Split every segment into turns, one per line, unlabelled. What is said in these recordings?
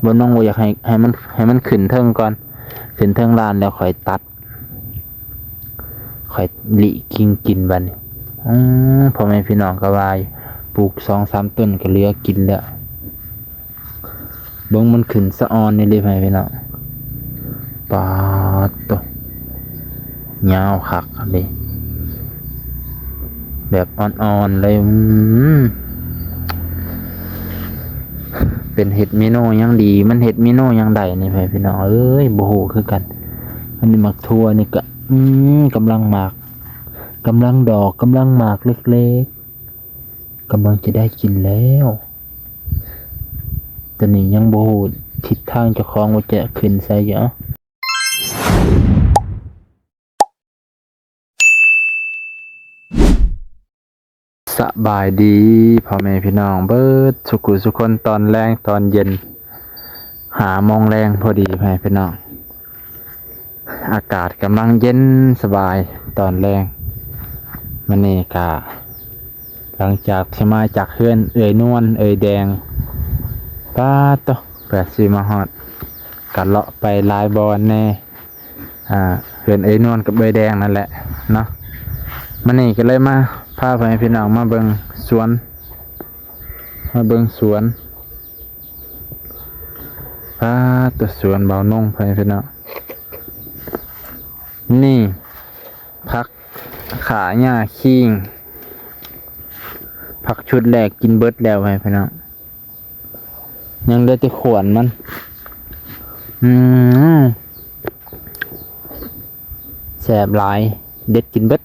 บ่น้องบ่อยากให้มันขึ้นเทิงก่อนขึ้นเทิงลานแล้วค่อยตัดค่อยหลิกิ่งกินบัดนี้พ่อแม่พี่น้องก็ว่าปลูก 2-3 ต้นก็เหลือกินแล้วเบิ่งมันขึ้นสะออนนี่เลยพ่อแม่พี่น้องปาดโตยาวคักเลยแบบอ่อนๆเลยเป็นเห็ดเมโนยังดีมันเห็ดเมโนยังได้นี่พี่น้องเอ้ยบ่ฮู้คือกันอันนี้หมักทั่วนี่ก็กำลังหมากกำลังดอกกำลังหมากเล็กๆกำลังจะได้กินแล้วแต่นี่ยังบ่ฮู้ทิศทางเจ้าของว่าจะขึ้นไสเยอะสบายดีพ่อแม่พี่น้องเบิดสุขุสุคนตอนแรงตอนเย็นหามองแรงพอดีพ่อแม่พี่น้องอากาศกำลังเย็นสบายตอนแรงมันนี่กะหลังจากที่มาจากเฮือนเอ่ยนวลเอ่ยแดงป้าโตเปิดซีมาฮอดกัดเลาะไปลายบอลแน่เฮือนเอ่ยนวลกับเอ่ยแดงนั่นแหละเนาะมันนี่ก็เลยมาพาไปพี่น้องมาเบิ่งสวนตัวสวนเบานงไปพี่น้องนี่พักขาหญ้าขิงพักชุดแรกกินเบิดแล้วไปพี่น้องยังเหลือแต่ขวนมันแสบหลายเด็ดกินเบิด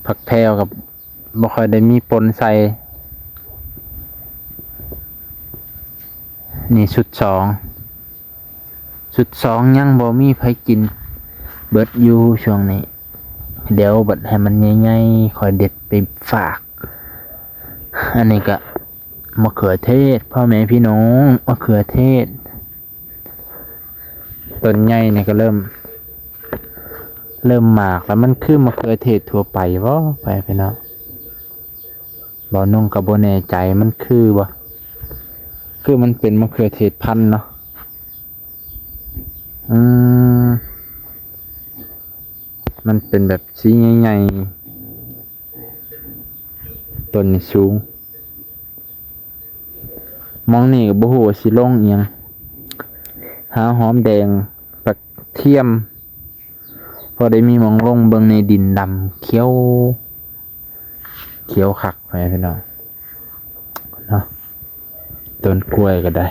ผักแพรวกับบ่ค่อยได้มีปนใส่นี่ชุดสองยังบ่มีไผกินเบิดอยู่ช่วงนี้เดี๋ยวบัดให้มันใหญ่ๆค่อยเด็ดไปฝากอันนี้ก็มะเขือเทศพ่อแม่พี่น้องมะเขือเทศต้นใหญ่นี่ก็เริ่มหมากแล้วมันคือมะเขือเทศทั่วไปบ่ไปพี่น้องบ่นุ่งกับบ่แน่ใจมันคือบ่คือมันเป็นมะเขือเทศพันธุ์เนาะมันเป็นแบบสีใหญ่ๆต้นนี่สูงมองนี่ก็บ่ฮู้ว่าสิลงอีหยังหาหอมแดงกระเทียมพอได้มีมองลงเบิ่งในดินดำเขียวคักไปพี่น้องเนาะต้นกล้วยก็ได้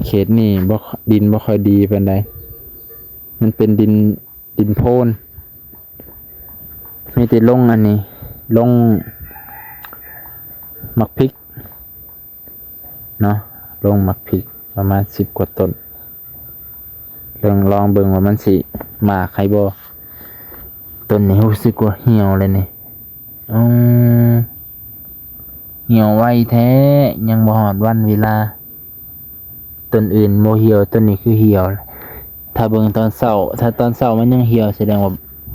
เขตนี่ดินบ่ค่อยดีปานใดมันเป็นดินโพนมีแต่ลงอันนี้ลงมักพริกเนาะลงมักพริกประมาณ10 กว่าต้นลองเบิ่งว่ามันสิมาใครบ่ต้นนี้รู้สึกว่าเหี่ยวเลยนี่เหี่ยวไวแท้ยังบ่ฮอดวันเวลาต้นอื่นบ่เหี่ยวต้นนี้คือเหี่ยวถ้าเบิ่งตอนเช้าถ้าตอนเช้ามันยังเหี่ยวแสดงว่า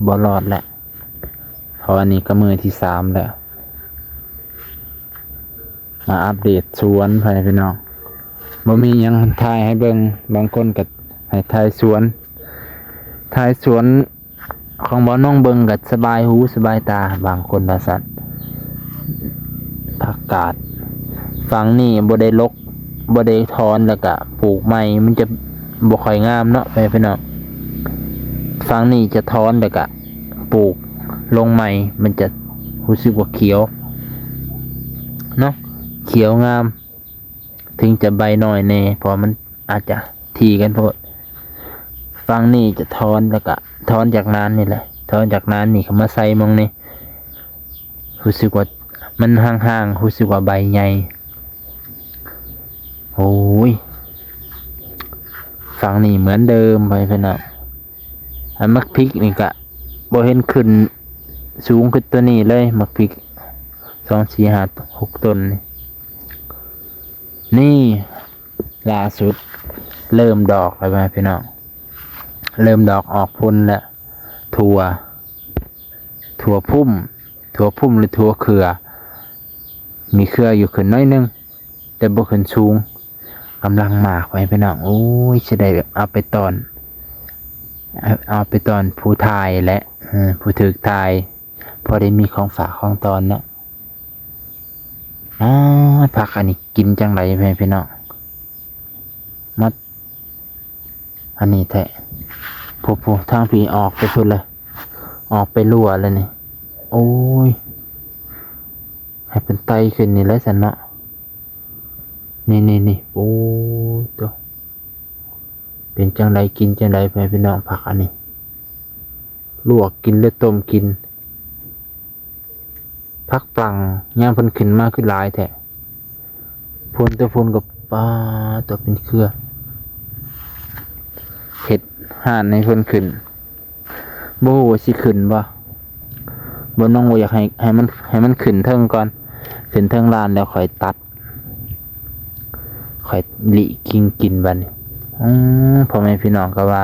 บ่รอดแหละเพราะอันนี้ก็มื้อที่3แล้วมาอัปเดตสวนพี่น้องบ่มีหยังถ่ายให้เบิ่งบางคนก็ให้ถ่ายสวนของบ่น้องเบิ่งก็สบายหูสบายตาบางคนว่าซั่นผักกาดฝั่งนี้บ่ได้รกบ่ได้ถอนแล้วก็ปลูกใหม่มันจะบ่ค่อยงามเนาะพี่น้องฝั่งนี้จะถอนแล้วก็ปลูกลงใหม่มันจะรู้สึกว่าเขียวเนาะเขียวงามถึงจะใบน้อยแน่เพราะมันอาจจะทีกันโพดฝั่งนี้จะถอนแล้วก็ถอนจากนั้นนี่แหละถอนจากนั้นนี่เขามาใส่มองนี่รู้สึกว่ามันห่างๆรู้สึกว่าใบใหญ่โอ้ยฝั่งนี้เหมือนเดิมไปพี่น้องอันมักพริกนี่ก็บ่เห็นขึ้นสูงขึ้นตัวนี้เลยมักพริก2 4 5 6 ต้นนี่ล่าสุดเริ่มดอกแล้วพี่น้องเริ่มดอกออกผลแล้วถั่วพุ่มหรือถั่วเขือมีเครืออยู่ขึ้นน้อยนึงแ แต่บ่ขึ้นสูงกำลังหมากไว้พี่น้องโอ้ยสิได้แบบเอาไปตอนผู้ทายและผู้ถือทายพอได้มีของฝากของตอนเนาะผักอันนี้กินจังไรพี่น้องมัดอันนี้แท้ผู้ทางพี่ออกไปพุ่นเลยออกไปรั่วเลยนี่โอ้ยให้เป็นไตขึ้นนี่แล้วสันเนาะนี่โอ้ยตัวเป็นจังไรกินจังไรพี่น้องผักอันนี้ลวกกินหรือต้มกินผักปลังย่างเพิ่นขึ้นมากขึ้นหลายแท้พูนกับปลาตัวเป็นเครือเห็ดห่านในเพิ่นขึ้นบ่ฮู้ว่าสิขึ้นบ่น้องบ่อยากให้มันขึ้นเทิงก่อนขึ้นเทิงลานแล้วค่อยตัดค่อยลิกินบัดนี้พ่อแม่พี่น้องก็ว่า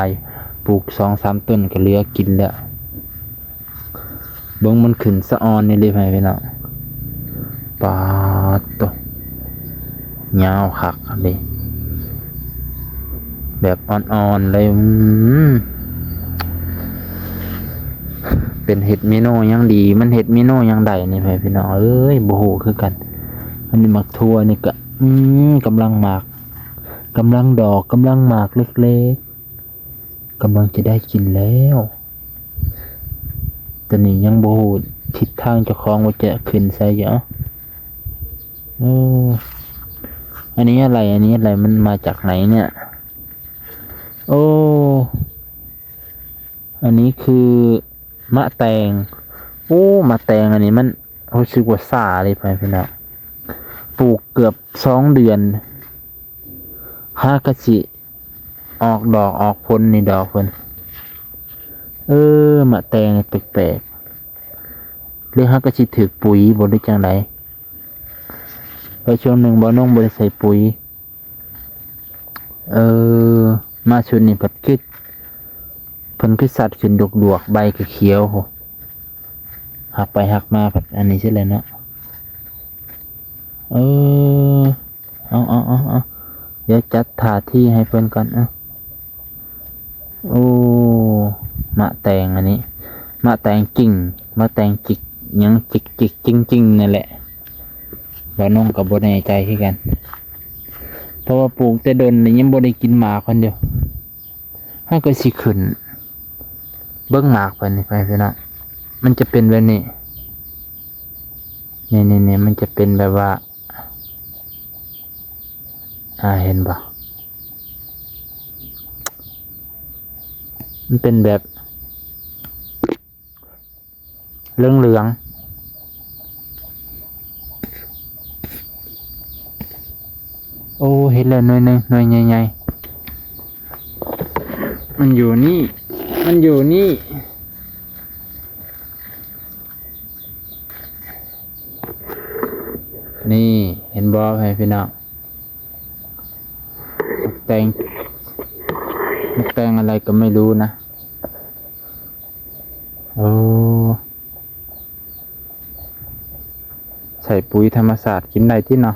ปลูก 2-3 ต้นก็เหลือกินแล้วเบิ่งมันขึ้นสะออนนี่เลยพี่น้องปาดโตยาวคักเลยแบบอ่อนๆเลยเป็นเห็ดเมโนยังดีมันเห็ดเมโนยังใดนี่พี่น้องเอ้ยโบโหคือกันอันนี้หมักทั่วนี่ก็กำลังหมากกำลังดอกกำลังหมากเล็กๆกำลังจะได้กินแล้วแต่นี่ยังโบโหทิศทางเจ้าของว่าจะขึ้นใส่เยอะอันนี้อะไรมันมาจากไหนเนี่ยโอ้อันนี้คือมะแตงมะแตงอันนี้มันรู้สึกว่าซ่าเลยพี่น้องปลูกเกือบ2 เดือนกะสิออกดอกออกผลนี่ดอกเพิ่นมะแตงแปลกๆเรื่องกะสิถือปุ๋ยบ่ได้จังไดไปช่วงหนึ่งบ่น้องบ่ได้ใส่ปุ๋ยมาชุดนี้เพิ่นคือสัตว์ขึ้นดกๆใบก็เขียวโหหักไปหักมาแบบอันนี้ใช่เลยเนาะเอาเดี๋ยวจัดถาที่ให้เพิ่นก่อนมะแตงอันนี้มะแตงกิ่งมะแตงจิกยังจิกจริงนั่นแหละบ่น้องก็บ่แน่ใจคือกันเพราะว่าปลูกแต่ดนนี่ยังบ่ได้กินหมากคนเดียวให้ก็สิขึ้นเบิ่งหมากไปนี่พี่น้องมันจะเป็นแบบนี้นี่มันจะเป็นแบบว่าเห็นป่ะมันเป็นแบบเหลืองเห็นแล้วหน่วยนึงหน่วยใหญ่ๆมันอยู่นี่นี่เห็นบ่พี่น้องแตงอะไรก็ไม่รู้นะใส่ปุ๋ยธรรมศาสตร์กินได้ที่เนาะ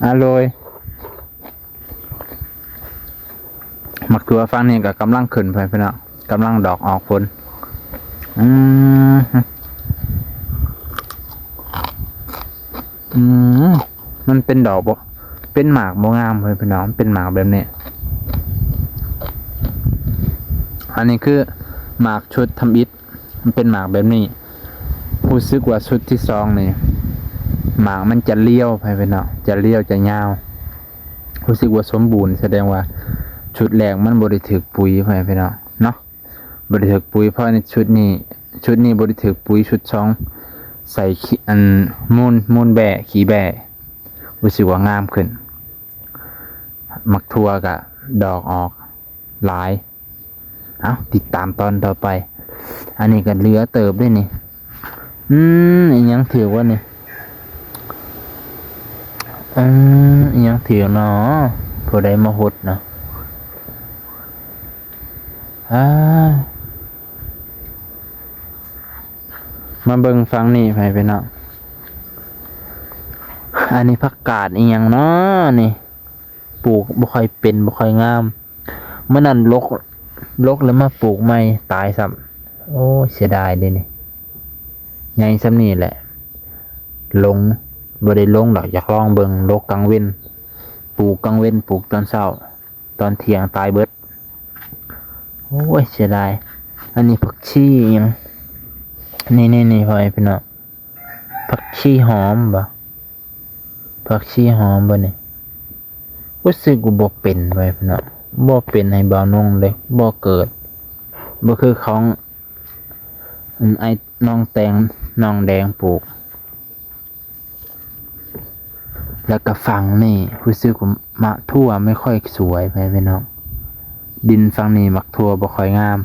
อร่อยมักตัวฟังนี่ก็กำลังขึ้นไปพี่น้องกำลังดอกออกผลมันเป็นดอกบ่เป็นหมากบ่งามเลยพี่น้องเป็นหมากแบบนี้อันนี้คือหมากชุดทำอิฐมันเป็นหมากแบบนี้รู้สึกว่าชุดที่2นี่หมากมันจะเลี้ยวไปพี่น้องจะเลี้ยวจะยาวรู้สึกว่าสมบูรณ์แสดงว่าชุดแรกมันบ่ได้ถูกปุ๋ยไปพี่น้องเนาะบ่ได้ถูกปุ๋ยเพราะในชุดนี้บ่ได้ถูกปุ๋ยชุด2ใส่มูลแบะขี้แบะรู้สึกว่างามขึ้นมักทั่วกะดอกออกหลายติดตามตอนต่อไปอันนี้ก็เหลือเติบด้วยนี่ยังถือว่านี่ยังถือเนาะผู้ใดมาหดเนาะมาเบิ่งฟังนี่ไปเนาะ อันนี้ผักกาดอีหยังเนาะนี่ปลูกบ่ค่อยเป็นบ่ค่อยงามเมื่อนั้นลกแล้วมาปลูกใหม่ตายซ้ำโอ้เสียดายเด้นี่ใหญ่ซ้ำนี่แหละลงบ่ได้ลงดอกอยากลองเบิ่งลกกลางเว้นปลูกกลางเว้นปลูกตอนเช้าตอนเที่ยงตายเบิดโอ้ยเสียดายอันนี้ผักชีอีหยังนี่พ่อไอ้พี่น้องผักชีหอมบ่ผักชีหอมบ่นี่รู้สึกว่าบ่เป็นไว้พี่น้องบ่เป็นให้บ่าวนงเลยบ่เกิดบ่คือของไอ้น้องแตงน้องแดงปลูกแล้วก็ฝั่งนี่รู้สึกว่ามะทั่วไม่ค่อยสวยไปพี่น้องดินฝั่งนี้มักทั่วบ่ค่อยงาม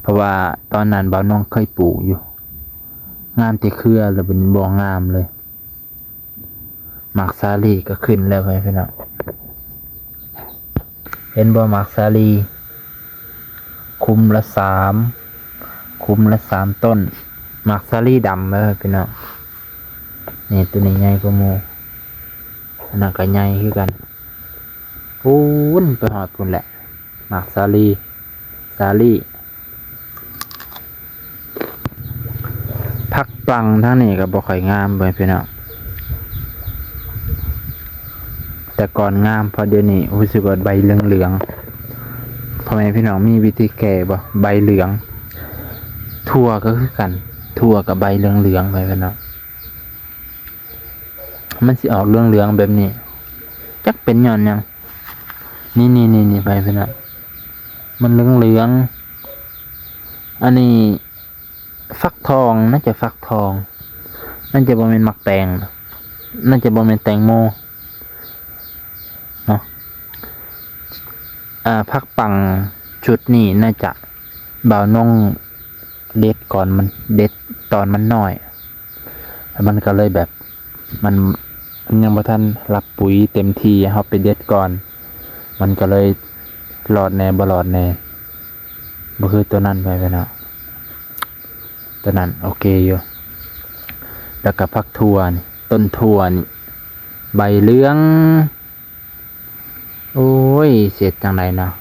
เพราะว่าตอนนั้นบ่าวนงเคยปลูกอยู่งามแต่เครือแล้วเป็นบ่งามเลยหมากสาลีก็ขึ้นแล้วไปพี่น้องเห็นบ่หมากสาลีคุมละ3ต้นหมากสาลีดำเลยพี่น้องนี่ตัวนี้ใหญ่กว่าหมู่อันนั้นก็ใหญ่คือกันพูนไปหอดพูนแหละหมากสาลีผักปังทั้งนี้ก็บ่ค่อยงามเลยพี่น้องแต่ก่อนงามพอเดี๋ยวนี้รู้สึกว่าใบเหลืองๆพ่อแม่พี่น้องมีวิธีแก้บ่ใบเหลืองทั่วก็คือกันทั่วกับใบเหลืองๆไปพี่น้องมันสิออกเหลืองๆแบบนี้จักเป็นหย่อนยังนี่ไปพี่น้องมันเหลืองอันนี้ฟักทองน่าจะฟักทองน่าจะบ่แม่นมักแตงน่าจะบ่แม่นแตงโมเนาะผักปังชุดนี้น่าจะบ่าวนงเด็ดก่อนมันเด็ดตอนมันน้อยแล้วมันก็เลยแบบมันยังบ่ทันรับปุ๋ยเต็มที่เฮาไปเด็ดก่อนมันก็เลยรอดแน่บ่รอดแน่บ่คือตัวนั้นไปเนาะตัวนั้นโอเคอยู่แล้วก็ผักถั่วนี่ต้นถั่วนี่ใบเหลืองโอ้ยเสียจังไดเนาะ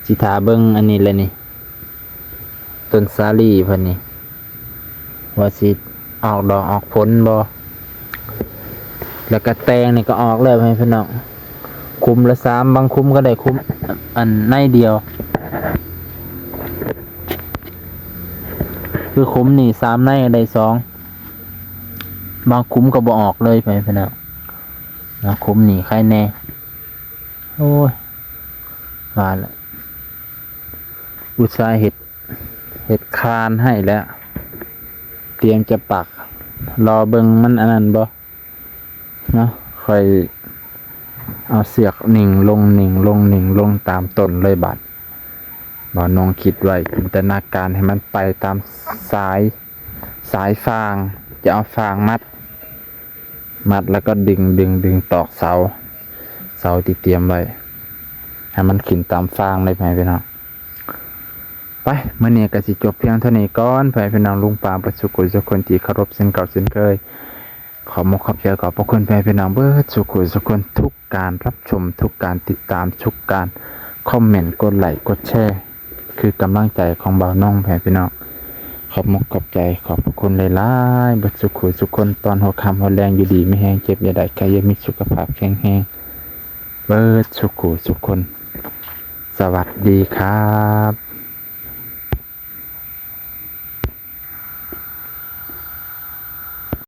สิทาเบิ่งอันนี้เลยนี่ต้นสาลีเพิ่นนี่ว่าสิออกดอกออกผลบ่แล้วก็แตงนี่ก็ออกแล้วให้พี่น้องคุมละ3บางคุมก็ได้คุมอันในเดียวคือคุมนี่3ในได้2บางคุมก็บ่ออกเลยไปพี่น้องนะคุมนี่ใครแน่โอ้ยว่าละอุตส่าห์เฮ็ดคานให้แล้วเตรียมจะปักรอเบิ่งมันอันนั้นบ่เนาะค่อยเอาเสือกนิ่งลงตามต้นเลยบัดบ่น้องคิดไว้จินตนาการให้มันไปตามสายฟางจะเอาฟางมัดแล้วก็ดึงตอกเสาที่เตรียมไว้ให้มันขึ้นตามฟางเลยพี่น้องไปมื้อนี้ก็สิจบเพียงเท่านี้ก่อนพี่น้องลุงปาประสุกุสุคนที่เคารพเช่นเก่าเช่นเคยขอบใจขอบพระคุณพี่น้องเบิดสุขุสุคนทุกการรับชมทุกการติดตามทุกการคอมเมนต์กดไลค์กดแชร์คือกำลังใจของบ่าวน้องพี่น้องขอบใจขอบพระคุณหลายๆเบิดสุขุสุคนตอนหัวค่ำหัวแรงอยู่ดีไม่แห้งเจ็บอย่าได้ใครยังมีสุขภาพแข็งแรงเบิดสุขุสุคนสวัสดีครับ